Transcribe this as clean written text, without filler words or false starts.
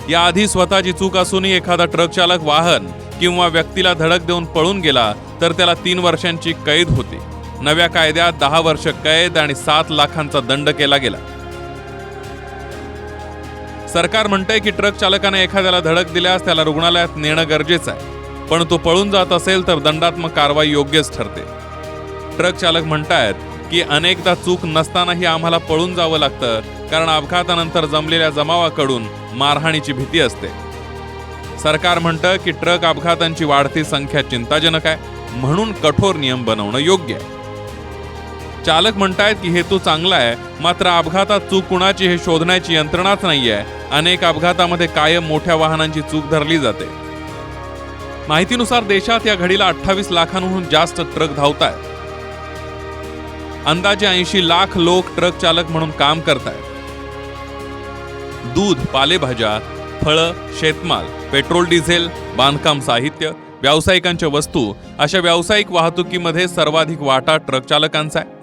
याआधी स्वतःची चूक असूनही एखादा ट्रक चालक वाहन किंवा व्यक्तीला धडक देऊन पळून गेला तर त्याला 3 वर्षांची कैद होती. नव्या कायद्यात 10 वर्ष कैद आणि 7 लाखांचा दंड केला गेला. सरकार म्हणतंय की ट्रक चालकाने एखाद्याला धडक दिल्यास त्याला रुग्णालयात नेणं गरजेचं आहे, पण तो पळून जात असेल तर दंडात्मक कारवाई योग्यच ठरते. ट्रक चालक म्हणतायत की अनेकदा चूक नसतानाही आम्हाला पळून जावं लागतं, कारण अपघातानंतर जमलेल्या जमावाकडून मारहाणीची भीती असते. सरकार म्हणतं की ट्रक अपघातांची वाढती संख्या चिंताजनक आहे, म्हणून कठोर नियम बनवणं योग्य आहे. चालक म्हणतायत की हेतू चांगला आहे, मात्र अपघातात चूक कुणाची हे शोधण्याची यंत्रणाच नाहीये. अनेक अपघातामध्ये कायम मोठ्या वाहनांची चूक धरली जाते. माहितीनुसार देशात या घडीला 28 लाखांहून जास्त ट्रक धावतायत. अंदाजे 80 लाख लोक ट्रक चालक म्हणून काम करतायत. दूध, पालेभाज्या, फळं, शेतमाल, पेट्रोल, डिझेल, बांधकाम साहित्य, व्यावसायिकांच्या वस्तू अशा व्यावसायिक वाहतुकीमध्ये सर्वाधिक वाटा ट्रक चालकांचा आहे.